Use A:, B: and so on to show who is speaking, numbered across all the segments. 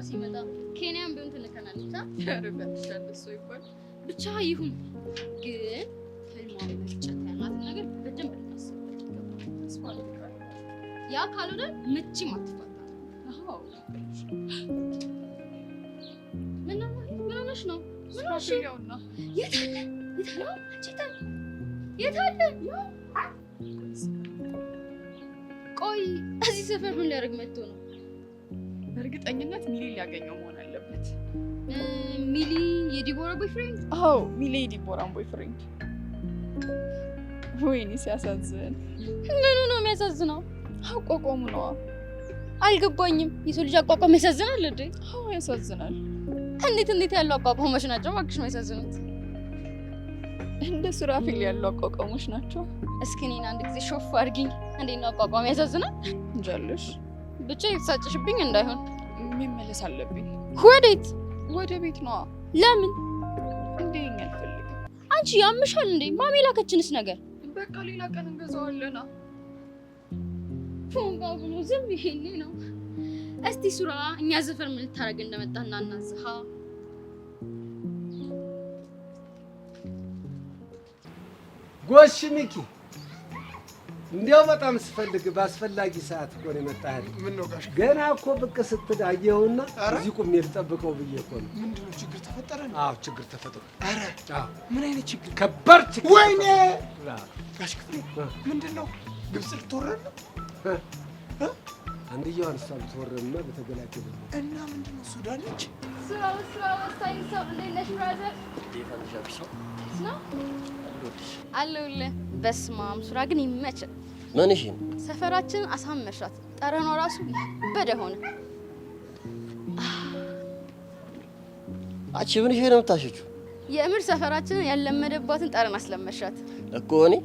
A: ሲመጣ ኬንያም ቢሆን ትልከናለች
B: ያረጋግሻል እሱ ይባል
A: ብቻ ይሁን ግን ህልሟን መስጨት ያላት ነገር በደንብ ልታስብበት ይገባል ተስፋ አድርጋለሁ ያ ካልሆነ መቼም አትፋታ አዎ ምን ሆነሽ ነው ምን ሆነሽ ነው የት አለ የት አለ ቆይ እዚህ ሰፈር ምን ሊያደርግ መጥቶ ነው
B: በእርግጠኝነት ሚሊ ሊያገኘው መሆን አለበት
A: ሚሊ የዲቦራ ቦይፍሬንድ
B: አዎ ሚሊ የዲቦራ ቦይፍሬንድ ወይኔ ሲያሳዝን
A: ምኑ ነው የሚያሳዝነው
B: አቋቋሙ ነው
A: አልገባኝም የሰው ልጅ አቋቋም ያሳዝናል እንዴ
B: አዎ ያሳዝናል
A: እንዴት ያለው አቋቋሞች ናቸው እባክሽ ነው ያሳዝኑት
B: እንደ ሱራፊል ያለው አቋቋሞች ናቸው
A: እስኪ እኔን አንድ ጊዜ ሾፍ አድርጊኝ እንዴት ነው አቋቋም ያሳዝናል
B: እንጃለሽ
A: ብቻ የተሳጭሽብኝ እንዳይሆን
B: መመለስ አለብኝ
A: ወዴት
B: ወደ ቤት ነው
A: ለምን
B: እንደኛ አልፈልግም
A: አንቺ ያምሻል እንዴ ማሚ ላከችንስ ነገር
B: በቃ ሌላ ቀን እንገዛዋለና
A: ፎንጋ ብሎ ዝም ይሄኔ ነው እስቲ ሱራ እኛ ዘፈር ምን ልታረግ እንደመጣና እናዝሃ
C: ጎሽ ሚኪ እንዲያው በጣም ስፈልግ ባስፈላጊ ሰዓት እኮ ነው የመጣህ
D: ምን ነው ጋሽ
C: ገና እኮ ብቅ ስትል አየሁና እዚህ ቁሜ ልጠብቀው ብዬ እኮ ነው
D: ምንድነው ችግር ተፈጠረ
C: አዎ ችግር ተፈጠረ
D: አረ
C: አዎ
D: ምን አይነት ችግር
C: ከባድ ችግር
D: ወይኔ ጋሽ ክፍሌ ምንድነው ግብጽ ልትወረን ነው
C: አንድየዋን እሷ ልትወረንና በተገላገለ
D: እና ምንድነው ሱዳን ነች
A: ሱራ ወሳኝ ሰው ለነሽ ብራዘር
E: ዴፋንሻብሽ
A: ነው አለውለ በስማም ሱራ ግን ይመች
E: ማንሽ
A: ሰፈራችን አሳመሻት ጠረኗ ራሱ በደ ሆነ
E: አቺ ምን ይሄ ነው የምታሸችው
A: የምር ሰፈራችን ያለመደባትን ጠረን አስለመሻት
E: እኮ እኔ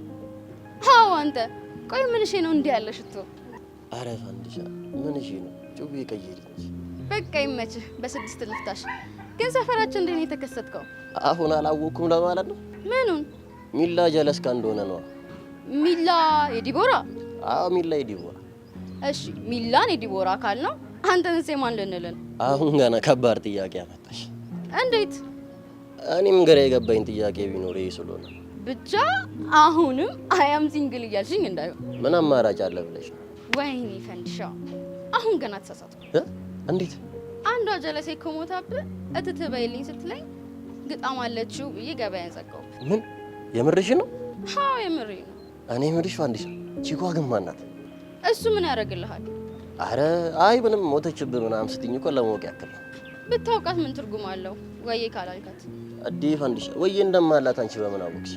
A: አዎ አንተ ቆይ ምን እሺ ነው እንዴ ያለሽቶ
E: አረ ፋንዲሻ ምን እሺ ነው ጩቤ ቀየሪኝ
A: በቃ ይመች በስድስት ልፍታሽ ግን ሰፈራችን እንዴ ነው የተከሰተው
E: አሁን አላወኩም ለማለት ነው
A: ምኑን
E: ሚላ ጀለስ እንደሆነ ነው
A: ሚላ የዲቦራ
E: አዎ ሚላ የዲቦራ
A: እሺ ሚላን የዲቦራ አካል ነው አንተን ሰማን ልንልን
E: አሁን ገና ከባድ ጥያቄ አመጣሽ
A: እንዴት
E: እኔም ግራ የገባኝ ጥያቄ ቢኖር ይሄ ስለሆነ
A: ብቻ አሁንም አያም ሲንግል እያልሽኝ እንዳይሆን
E: ምን አማራጭ አለ ብለሽ
A: ወይኔ ፈንድሻ አሁን ገና ተሳሳትኩ
E: እንዴት
A: አንዷ ጀለሴ ኮሞታብህ እትትበይልኝ ስትለኝ ግጣም አለችው ብዬ ገበያን ዘጋው
E: ምን የምርሽ ነው
A: አዎ የምሬ ነው
E: እኔ ምርሽ ፋንዲሻ ቺኳ ግን ማናት
A: እሱ ምን ያደርግልሃል
E: አረ አይ ምንም ሞተችብህ ምናምን ስትኝ እኮ ለማወቅ ያክል
A: ብታውቃት ምን ትርጉም አለው ወዬ ካላልካት
E: አዲ ፋንዲሻ ወዬ እንደማላት አንቺ በምን አወቅሽ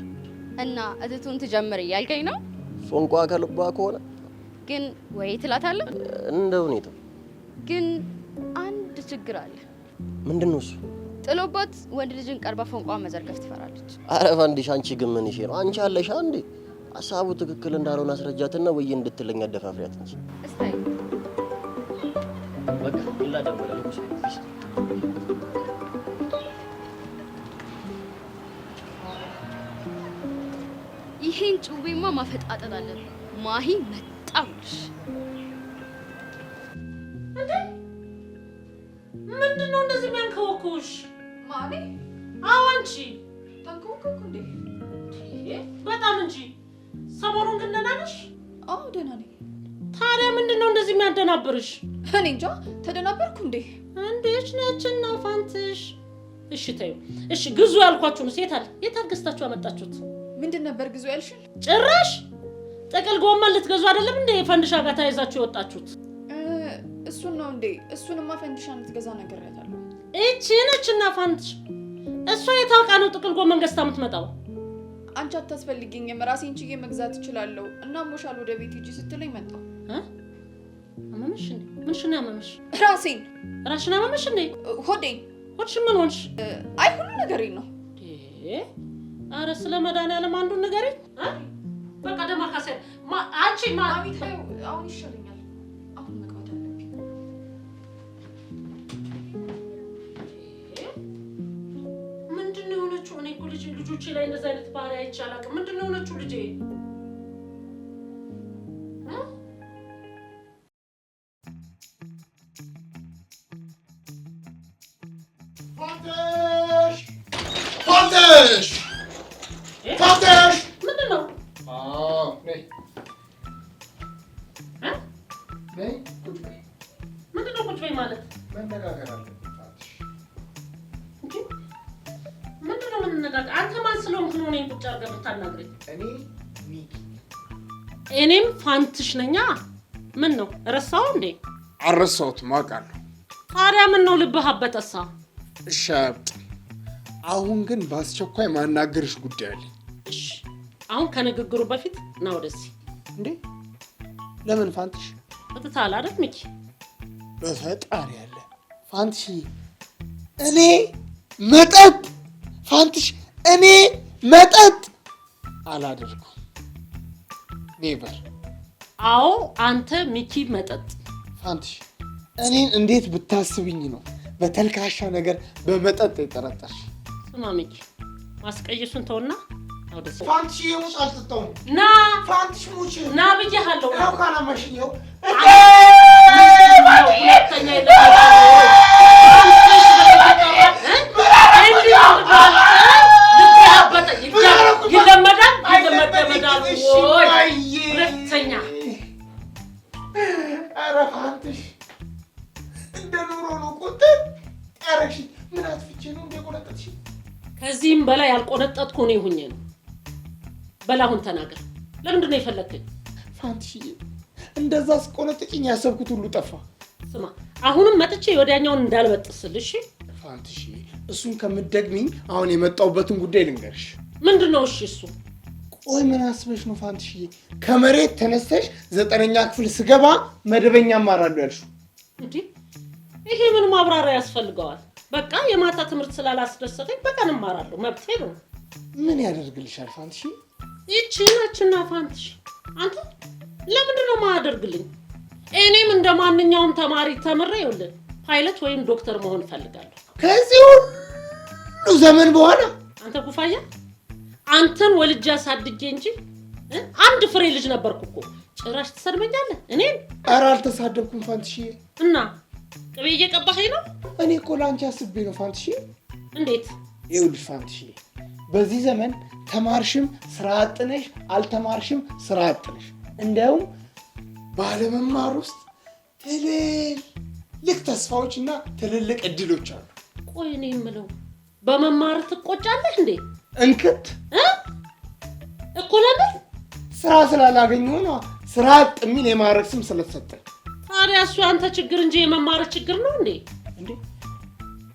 A: እና እትቱን ትጀምር እያልከኝ ነው
E: ፎንቋ ከልቧ ከሆነ
A: ግን ወይ ትላታለህ
E: እንደ ሁኔታው
A: ግን አንድ ችግር አለ
E: ምንድነው እሱ
A: ጥሎባት ወንድ ልጅን ቀርባ ፎንቋ መዘርገፍ ትፈራለች
E: አረ ፋንዲሻ አንቺ ግን ምን ነው አንቺ አለሽ አንዴ ሐሳቡ ትክክል እንዳልሆነ አስረጃትና ወይ እንድትለኝ አደፋፍሪያት እንጂ
A: እስታይ
E: በቃ ኢላ ደወለ ነው
A: ይሄን ጩቤማ ማፈጣጠጥ አለብን ማሂ መጣውልሽ
F: ምንድነው እንደዚህ የሚያንከወኩሽ
B: ማሚ
F: አዎ አንቺ
B: ታንኮኩኩ እንዴ
F: በጣም እንጂ ሰሞኑን ግን ደህና ነሽ
B: አዎ ደህና ነኝ
F: ታዲያ ምንድነው እንደዚህ የሚያደናብርሽ
B: እኔ እንጃ ተደናበርኩ እንዴ
F: እንዴት ነችና ፋንትሽ እሺ ተይው እሺ ግዙ ያልኳችሁን የት ገዝታችሁ አመጣችሁት
B: ምንድን ነበር ግዙ ያልሽኝ
F: ጭራሽ ጥቅል ጎመን ልትገዙ አይደለም እንዴ ፈንድሻ ጋር ተያይዛችሁ የወጣችሁት
B: እሱን ነው እንዴ እሱንማ ፈንድሻን ልትገዛ ነገርያታለሁ
F: እቺ ነችና ፋንትሽ እሷ የታውቃ ነው ጥቅል ጎመን ገዝታ የምትመጣው
B: አንቺ አታስፈልጊኝም ራሴን ችዬ መግዛት እችላለሁ እና ሞሻል ወደ ቤት ሂጂ ስትለኝ መጣሁ
F: አመመሽ እንዴ ምንሽ ነው ያመመሽ
B: ራስሽን
F: አመመሽ እንዴ
B: ሆድሽ
F: ምን ሆንሽ
B: አይ ሁሉ ነገሬን ነው
F: አረ ስለ መድኃኒዓለም አንዱን ንገሪኝ በቃ ደማካሴ አንቺ
B: ማሚ ታዩ አሁን ይሻለኛል አሁን መግባት አለብኝ
F: ምንድነው የሆነችው እኔ እኮ ልጆቼ ላይ እንደዛ አይነት ባህሪ አይቻላል ምንድነው የሆነችው ልጄ
D: ፋንትሽ ፋንትሽ
F: ምንድን ነው?
D: ነይ ነይ ቁጭ በይ።
F: ምንድን ነው ቁጭ በይ ማለት?
D: መነጋገር አለብን ፋንትሽ።
F: እንጂ ምንድን ነው የምንነጋገር? አንተ ማን ስለሆንክ ነው እኔን ቁጭ አድርገህ የምታናግረኝ?
D: እኔ ሚኪ።
F: እኔም ፋንትሽ ነኛ። ምን ነው ረሳኸው እንዴ?
D: አልረሳሁትም፣ አውቃለሁ።
F: ታዲያ ምን ነው ልብህ አበጠሳ?
D: እሺ አያብጥም። አሁን ግን በአስቸኳይ ማናገርሽ ጉዳይ አለኝ።
F: እሺ አሁን ከንግግሩ በፊት ና ወደዚህ።
D: እንዴ ለምን ፋንትሽ?
F: ወጥተሃል አይደል ሚኪ?
D: በፈጣሪ ያለ ፋንትሽ፣ እኔ መጠጥ ፋንትሽ፣ እኔ መጠጥ አላደርኩም። ኔቨር።
F: አዎ አንተ ሚኪ መጠጥ።
D: ፋንትሽ እኔን እንዴት ብታስብኝ ነው በተልካሻ ነገር በመጠጥ የጠረጠርሽ?
F: ስማ ሚኪ፣ ማስቀየሱን ተውና ወደዚህ።
D: ፋንትሽ የሙጭ አልጠጣሁም።
F: ና
D: ፋንትሽ ሙጭ
F: ና ብዬሃለሁ።
D: ያው ካላማሽኝ ይኸው
F: ሁለተኛ ይለመዳል። ሁለተኛ
D: ኧረ ፋንትሽ እንደ ኑሮ ነው ቁጥር ያረግሽ። ምን አትፍቼ ነው እንደቆነጠጥሽ?
F: ከዚህም በላይ ያልቆነጠጥኩ እኔ ሁኜ ነው። በላሁን ተናገር። ለምንድን ነው የፈለግከኝ?
D: ፋንትሽዬ እንደዛ ስቆነጥጭኝ ያሰብኩት ሁሉ ጠፋ።
F: ስማ አሁንም መጥቼ ወዲያኛውን እንዳልበጥስልሽ።
D: ፋንትሽዬ እሱን ከምትደግሚኝ አሁን የመጣሁበትን ጉዳይ ልንገርሽ።
F: ምንድን ነው? እሺ እሱ
D: ቆይ ምን አስበሽ ነው ፋንትሽዬ ከመሬት ተነስተሽ 9ኛ ክፍል ስገባ መደበኛ እማራለሁ ያልሽው?
F: እንዴ ይሄ ምን ማብራሪያ ያስፈልገዋል? በቃ የማታ ትምህርት ስላላስደሰተኝ በቀን እማራለሁ፣ መብቴ ነው።
D: ምን ያደርግልሻል ፋንትሽዬ?
F: ይቺ ነችና ፋንትሽ፣ አንተ ለምንድን ነው ማያደርግልኝ? እኔም እንደ ማንኛውም ተማሪ ተምሬ ይኸውልህ ፓይለት ወይም ዶክተር መሆን እፈልጋለሁ።
D: ከዚህ ሁሉ ዘመን በኋላ
F: አንተ ጉፋያ፣ አንተን ወልጄ አሳድጌ እንጂ አንድ ፍሬ ልጅ ነበርኩ እኮ። ጭራሽ ትሰድበኛለህ እኔን?
D: ኧረ አልተሳደብኩም ፋንትሽዬ።
F: እና ቅቤ እየቀባኸኝ ነው?
D: እኔ እኮ ለአንቺ አስቤ ነው ፋንትሽዬ።
F: እንዴት?
D: ይኸውልሽ ፋንትሽዬ በዚህ ዘመን ተማርሽም ስራ አጥ ነሽ፣ አልተማርሽም ስራ አጥ ነሽ። እንዲያውም ባለመማር ውስጥ ትልልቅ ተስፋዎችና ትልልቅ እድሎች አሉ።
F: ቆይ እኔ የምለው በመማር ትቆጫለህ እንዴ?
D: እንክት
F: እኮ ለምን?
D: ስራ ስላላገኘሁ ነው። ስራ አጥ የሚል የማዕረግ ስም ስለተሰጠኝ።
F: ታዲያ እሱ አንተ ችግር እንጂ የመማር ችግር ነው እንዴ?
D: እንዴ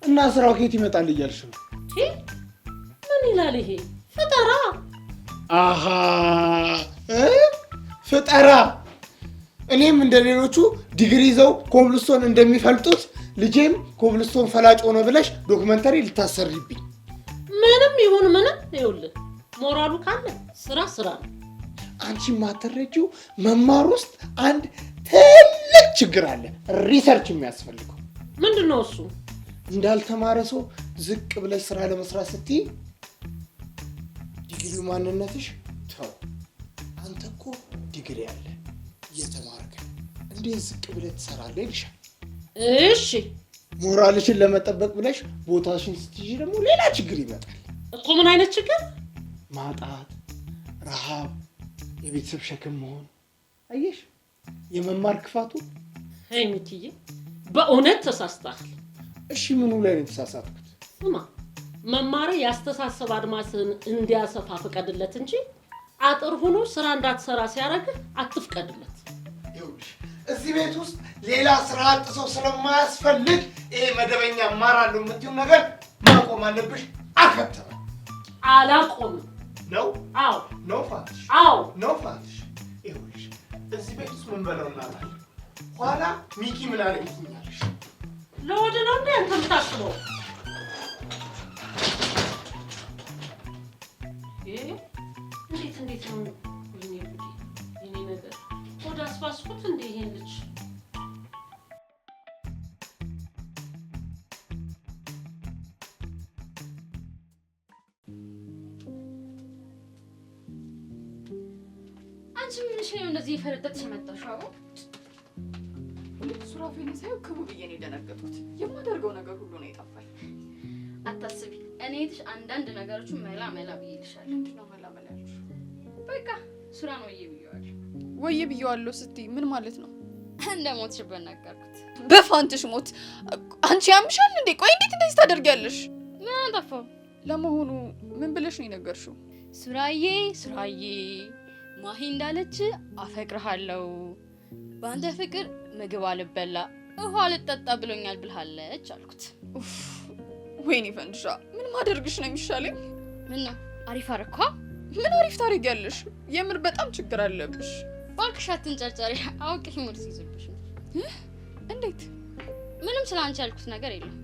D: እና ስራው ከየት ይመጣል እያልሽ ነው?
F: ምን ይላል ይሄ? ፍጠራ።
D: አሃ ፍጠራ። እኔም እንደ ሌሎቹ ዲግሪ ይዘው ኮብልስቶን እንደሚፈልጡት ልጄም ኮብልስቶን ፈላጭ ሆነ ብለሽ ዶክመንተሪ ልታሰርብኝ?
F: ምንም ይሁን ምንም ይኸውልህ ሞራሉ ካለ ስራ ስራ ነው።
D: አንቺ የማትረጂው መማር ውስጥ አንድ ትልቅ ችግር አለ፣ ሪሰርች የሚያስፈልገው።
F: ምንድን ነው እሱ?
D: እንዳልተማረ ሰው ዝቅ ብለሽ ስራ ለመስራት ስትይ ዲግሪው ማንነትሽ ተው። አንተ እኮ ዲግሪ አለ እየተማርክ እንዴት ዝቅ ብለህ ትሰራለህ ይልሻል።
F: እሺ
D: ሞራልሽን ለመጠበቅ ብለሽ ቦታሽን ስትይዢ ደግሞ ሌላ ችግር ይመጣል
F: እኮ። ምን አይነት ችግር?
D: ማጣት፣ ረሃብ፣ የቤተሰብ ሸክም መሆን። አየሽ የመማር ክፋቱ።
F: አይ ሚኪዬ በእውነት ተሳስተሃል።
D: እሺ ምኑ ላይ ነው የተሳሳትኩት?
F: ስማ መማር ያስተሳሰብ አድማስን እንዲያሰፋ ፍቀድለት እንጂ አጥር ሆኖ ስራ እንዳትሰራ ሲያደርግህ አትፍቀድለት።
D: ይኸውልሽ እዚህ ቤት ውስጥ ሌላ ስራ አጥ ሰው ስለማያስፈልግ ይሄ መደበኛ እማራለሁ የምትይው ነገር ማቆም አለብሽ። አከተመ።
F: አላቆምም።
D: ነው?
F: አዎ
D: ነው ፋንትሽ?
F: አዎ
D: ነው ፋንትሽ? ይኸውልሽ እዚህ ቤት ውስጥ ምን በለው እናታለን። ኋላ ሚኪ ምን አለኝ ትኛለሽ?
F: ለወደ ነው እንዴ አንተ የምታስበው? እንዴት ነው የኔ ነገር? ወደ አስፋስኩት እንዴ ይሄን ልጅ?
A: አንቺ ምን ሽ ነው እንደዚህ የፈረጠጥሽ የመጣሽው? አቦ
B: ሱራፌልን ሳይው ክቡ ብዬ ነው የደነገጥኩት። የማደርገው ነገር ሁሉ ነው የጠፋኝ።
A: አታስቢ፣ እኔ እህትሽ አንዳንድ ነገሮችን መላ ብዬልሻለሁ።
B: ምንድነው መላ ያልሽ?
A: በቃ ስራ ነው ብዬዋለሁ።
B: ወይ ብዬዋለሁ ስትይ ምን ማለት ነው?
A: እንደ ሞትሽበት ነገርኩት።
B: በፋንትሽ ሞት አንቺ ያምሻል እንዴ? ቆይ እንዴት እንደዚህ ታደርጊያለሽ?
A: ምን አጠፋው?
B: ለመሆኑ ምን ብለሽ ነው የነገርሽው?
A: ሱራዬ ማሂ እንዳለች አፈቅርሃለሁ፣ በአንተ ፍቅር ምግብ አልበላ ውሃ ልጠጣ ብሎኛል ብልሃለች አልኩት።
B: ወይኔ ፈንድሻ፣ ምን ማደርግሽ ነው የሚሻለኝ?
A: ምን ነው አሪፍ አረኳ?
B: ምን አሪፍ ታደርጊያለሽ? የምር በጣም ችግር አለብሽ።
A: እባክሽ አትንጨርጨሪ፣ አውቄሽ ሙድ ሲይዝብሽ ነው።
B: እንዴት?
A: ምንም ስላንቺ ያልኩት ነገር የለም።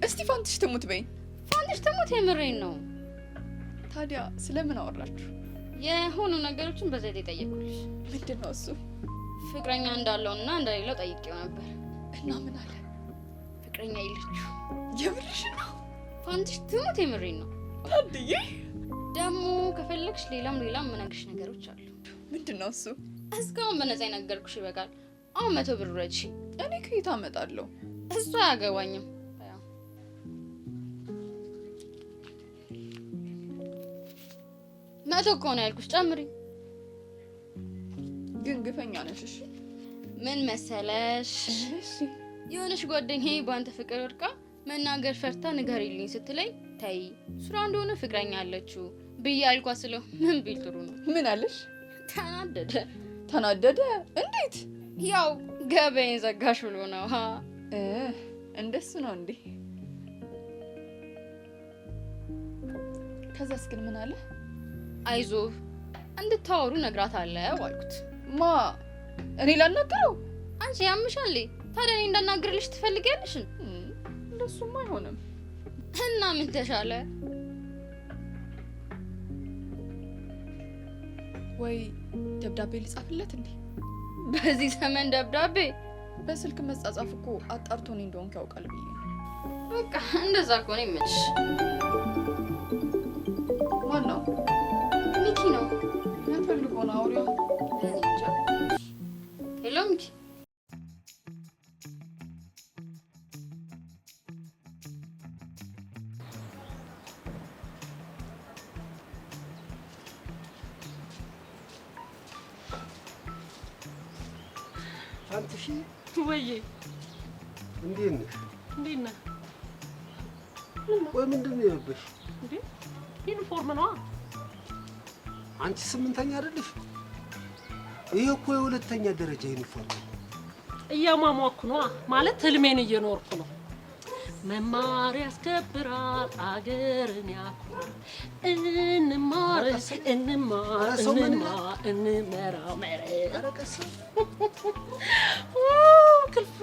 B: እስቲ ፋንትሽ ትሙት በይኝ።
A: ፋንትሽ ትሙት የምሬን ነው።
B: ታዲያ ስለምን አወራችሁ?
A: የሆኑ ነገሮችን በዘዴ ጠየቁልሽ።
B: ምንድን ነው እሱ?
A: ፍቅረኛ እንዳለውና እንደሌለው ጠይቄው ነበር።
B: እና ምን አለ?
A: ፍቅረኛ የለችው።
B: የምርሽ ነው?
A: ፋንትሽ ትሙት የምሬን ነው።
B: ታድዬ
A: ደግሞ ከፈለግሽ ሌላም የምነግርሽ ነገሮች አሉ።
B: ምንድን ነው እሱ?
A: እስካሁን በነፃ የነገርኩሽ ይበቃል። አሁን 100 ብር ረድሽ።
B: እኔ ከየት አመጣለሁ?
A: እሱ አያገባኝም። 100 ከሆነ ያልኩሽ ጨምሪ።
B: ግን ግፈኛ ነሽ። እሺ
A: ምን መሰለሽ?
B: እሺ
A: የሆነሽ ጓደኛዬ በአንተ ፍቅር ወድቃ መናገር ፈርታ ንገሪልኝ ስትለኝ ተይ ሱራ እንደሆነ ፍቅረኛ አለችው ብዬ አልኳት። ስለው ምን ቢል ጥሩ ነው?
B: ምን አለሽ?
A: ተናደደ።
B: እንዴት?
A: ያው ገበይን ዘጋሽ ብሎ ነው።
B: እንደሱ ነው እንዴ? ከዛስ ግን ምን አለ?
A: አይዞህ እንድታወሩ ነግራታለሁ አልኩት።
B: ማ እኔ ላናግረው?
A: አንቺ ያምሻል። ታዲያ እኔ እንዳናግርልሽ ትፈልጊያለሽ?
B: እንደሱማ አይሆንም።
A: እና ምን ተሻለ?
B: ወይ ደብዳቤ ልጻፍለት እንዴ?
A: በዚህ ዘመን ደብዳቤ?
B: በስልክ መጻጻፍ እኮ አጣርቶ እኔ እንደሆንክ ያውቃል ብዬ ነው።
A: በቃ እንደዛ ከሆነ ይመችሽ።
B: ማን ነው?
A: ሚኪ ነው።
B: ምን ፈልጎ ነው አውሪው?
A: ሄሎ ሚኪ።
C: ፋንትሽ
F: ወይዬ
C: እንዴት ነሽ?
F: እንዴት ነህ?
C: ቆይ ምንድን ነው የለበሽ?
F: እንዴ ዩኒፎርም ነዋ።
C: አንቺ 8ኛ አይደለሽ? ይሄ እኮ የ2ኛ ደረጃ ዩኒፎርም ነው።
F: እያሟሟኩ ነዋ። ማለት ህልሜን እየኖርኩ ነው። መማር ያስከብራል፣ አገርን ያኮራል። እንማር እንመራመር።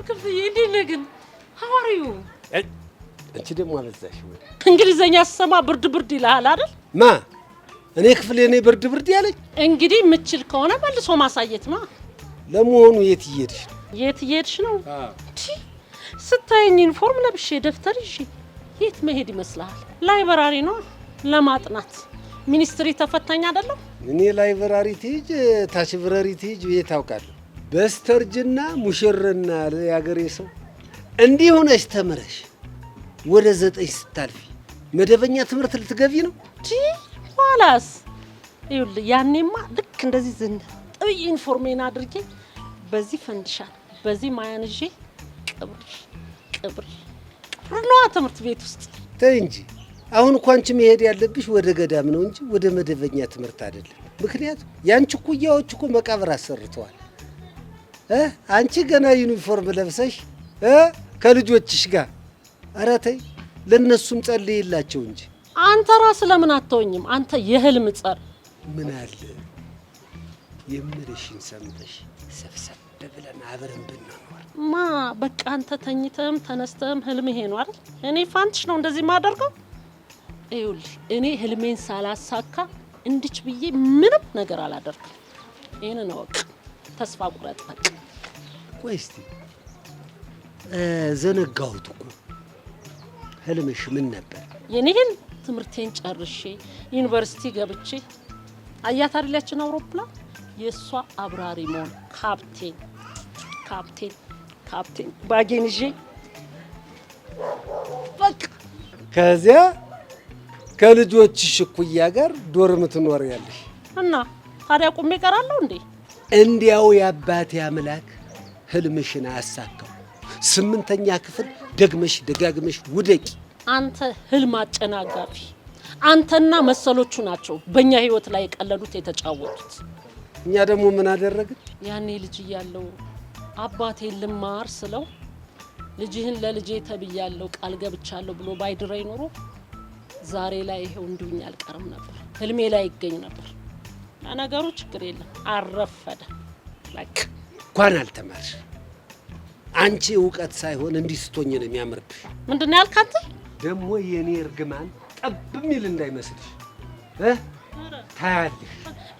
F: ክልፍዬ እንዴት ነህ ግን? ሀው አር ዩ?
C: አንቺ ደግሞ አበዛሽ ወይ?
F: እንግሊዘኛ ስሰማ ብርድ ይልሃል አይደል?
C: ማ እኔ ክፍሌ ነኝ ብርድ ያለኝ?
F: እንግዲህ የምችል ከሆነ መልሶ ማሳየት ነው።
C: ለመሆኑ የት እየሄድሽ ነው?
F: የት እየሄድሽ ነው? ስታየኝ ዩኒፎርም ለብሼ ደብተር ይዤ የት መሄድ ይመስልሃል? ላይብራሪ ነው ለማጥናት። ሚኒስትሪ ተፈታኝ አይደለም?
C: እኔ ላይብራሪ ትሄጅ ታችብረሪ ትሄጅ ቤት አውቃለሁ። በስተርጅና ሙሽርና ያገሬ ሰው እንዲህ ሆነሽ ተምረሽ ወደ 9 ስታልፊ መደበኛ ትምህርት ልትገቢ ነው?
F: ኋላስ ይኸውልህ ያኔማ ልክ እንደዚህ ጥብይ ዩኒፎርሜን አድርጌ በዚህ ፈንድሻል በዚህ ማያን ይዤ ቅብር ነዋ ትምህርት ቤት ውስጥ።
C: ተይ እንጂ አሁን እኮ አንቺ መሄድ ያለብሽ ወደ ገዳም ነው እንጂ ወደ መደበኛ ትምህርት አይደለም። ምክንያቱም ያንቺ ኩያዎች እኮ መቃብር አሰርተዋል። አንቺ ገና ዩኒፎርም ለብሰሽ ከልጆችሽ ጋር ኧረ ተይ፣ ለነሱም ጸልይላቸው እንጂ።
F: አንተ ራስህ ለምን አትተውኝም? አንተ የህልም ጸር።
C: ምን አለ የምልሽን ሰምተሽ ሰብሰብ ብለን አብረን ብንኖር።
F: ማ በቃ አንተ ተኝተህም ተነስተህም ህልም ይሄ ነው አይደል? እኔ ፋንትሽ ነው እንደዚህ ማደርገው? ይኸውልህ እኔ ህልሜን ሳላሳካ እንድች ብዬ ምንም ነገር አላደርግም። ይሄንን እወቅ። ተስፋ ቁረጥ በቃ።
C: ቆይ እስቲ ዘነጋሁት እኮ ህልምሽ ምን ነበር?
F: የኔን ትምህርቴን ጨርሼ ዩኒቨርሲቲ ገብቼ አያት አይደለችን አውሮፕላን የሷ አብራሪ መሆን ካፕቴን ባጌን ይዤ በቃ።
C: ከዚያ ከልጆችሽ እኩያ ጋር ዶርም ትኖሪያለሽ።
F: እና ታዲያ ቁሜ እቀራለሁ እንዴ?
C: እንዲያው የአባቴ አምላክ ህልምሽን አያሳካው። 8ኛ ክፍል ደግመሽ ደጋግመሽ ውደቂ።
F: አንተ ህልም አጨናጋፊ፣ አንተና መሰሎቹ ናቸው በእኛ ህይወት ላይ የቀለዱት የተጫወቱት።
C: እኛ ደግሞ ምን አደረግን?
F: ያኔ ልጅ እያለሁ አባቴ ልማር ስለው ልጅህን ለልጄ ተብያለሁ ቃል ገብቻለሁ ብሎ ባይድረኝ ኖሮ ዛሬ ላይ ይሄው እንዲሁኝ አልቀርም ነበር፣ ህልሜ ላይ ይገኝ ነበር። ለነገሩ ችግር የለም አረፈደ።
C: በቃ እንኳን አልተማርሽ። አንቺ እውቀት ሳይሆን እንዲህ ስትሆኝ ነው የሚያምርብሽ።
F: ምንድነው ያልካት?
C: ደግሞ የኔ እርግማን ጠብ ሚል እንዳይመስልሽ ታያለሽ።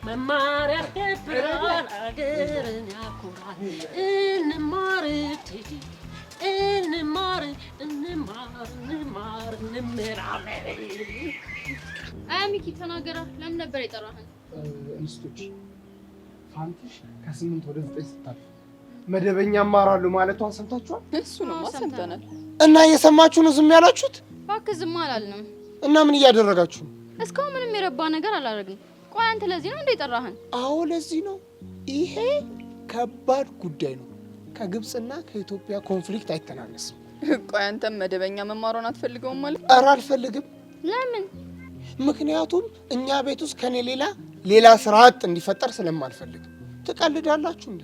F: መማር ያስከብራል፣ አገርን ያኮራል። እንማር ቴዲ እንማር እንማር እንማር እንምራለን።
A: አይ ሚኪ ተናገራ። ለምን ነበር የጠራኸን?
D: እንስቶች ፋንቲሽ ከ8 ወደ 9 ስታልፍ መደበኛ እማራለሁ ማለቷን ሰምታችኋል?
B: እሱንማ ሰምተናል።
D: እና እየሰማችሁ ነው ዝም ያላችሁት?
A: እባክህ ዝም አላልንም።
D: እና ምን እያደረጋችሁ ነው?
A: እስካሁን ምንም የረባ ነገር አላደረግንም። ቆይ አንተ ለዚህ ነው እንደ የጠራኸን?
D: አዎ ለዚህ ነው። ይሄ ከባድ ጉዳይ ነው። ከግብፅና ከኢትዮጵያ ኮንፍሊክት አይተናነስም።
B: ቆይ አንተም መደበኛ መማሯን አትፈልገውም ማለት?
D: ኧረ አልፈልግም።
A: ለምን?
D: ምክንያቱም እኛ ቤት ውስጥ ከኔ ሌላ ስራ አጥ እንዲፈጠር ስለማልፈልግ። ትቀልዳላችሁ እንዴ?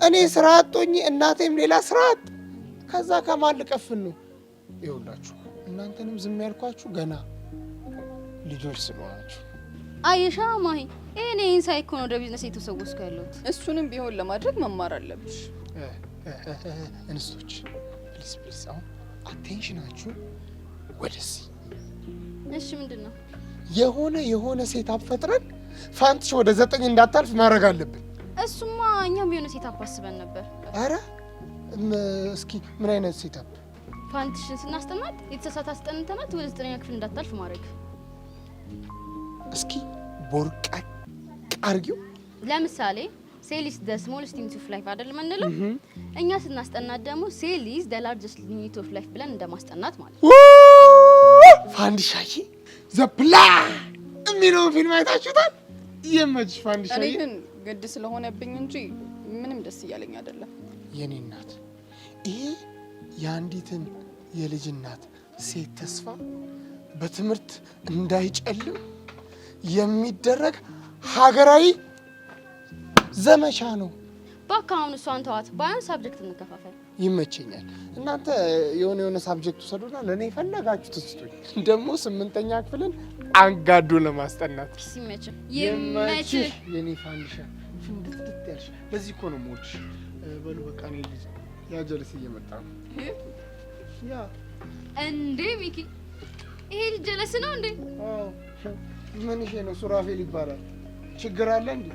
D: እኔ ስራ አጦኝ እናቴም ሌላ ስራ አጥ፣ ከዛ ከማን ልቀፍን ነው? ይኸውላችሁ እናንተንም ዝም ያልኳችሁ ገና ልጆች ስለሆናችሁ።
A: አየሻ ማሂ፣ ይሄን ሳይኮ ነው ወደ ቢዝነስ የተሰወስኩ ያለሁት።
B: እሱንም ቢሆን ለማድረግ መማር አለብሽ።
D: እንስቶች ፕሊዝ አሁን አቴንሽናችሁ ወደዚህ።
A: እሺ ምንድን ነው?
D: የሆነ ሴት አፈጥረን ፋንትሽ ወደ 9 እንዳታልፍ ማድረግ አለብን።
A: እሱማ እኛም የሆነ ሴት አባስበን ነበር።
D: አረ እስኪ ምን አይነት ሴት አብ?
A: ፋንትሽን ስናስጠናት የተሳሳተ አስጠንተናት ወደ 9ኛ ክፍል እንዳታልፍ ማድረግ።
D: እስኪ ቦርቃቅ አርጊው።
A: ለምሳሌ ሴሊስ ደ ስሞለስት ዩኒት ኦፍ ላይፍ አይደል የምንለው? እኛ ስናስጠናት ደግሞ ሴሊስ ደ ላርጀስት ዩኒት ኦፍ ላይፍ ብለን እንደማስጠናት ማለት ነው።
D: ፋንዲሻዬ ዘፕላ የሚለውን ፊልም አይታችሁታል? የመች ፋንዲሻዬ።
B: እኔ ግን ግድ ስለሆነብኝ እንጂ ምንም ደስ እያለኝ አይደለም።
D: የኔ እናት፣ ይሄ የአንዲትን የልጅ እናት ሴት ተስፋ በትምህርት እንዳይጨልም የሚደረግ ሀገራዊ ዘመቻ ነው።
A: እባክህ አሁን እሷን ተዋት። ባያን ሳብጀክት እንከፋፈል።
D: ይመቸኛል። እናንተ የሆነ ሳብጀክት ውሰዱና ለእኔ የፈለጋችሁ ትስጡኝ። ደግሞ 8ኛ ክፍልን አንጋዶ ለማስጠናት
A: ሲመችህ
D: ይመችህ የኔ ፋንዲሻ። ፍንድትድት ያልሽ ለዚህ እኮ ነው የምወድሽ። በሉ በቃ እኔ ልጅ ያ ጀለስ እየመጣ ነው። ያ
A: እንዴ ሚኪ፣ ይሄ ልጅ ጀለስ ነው እንዴ?
D: ምን ይሄ ነው? ሱራፌል ይባላል። ችግር አለ እንዴ?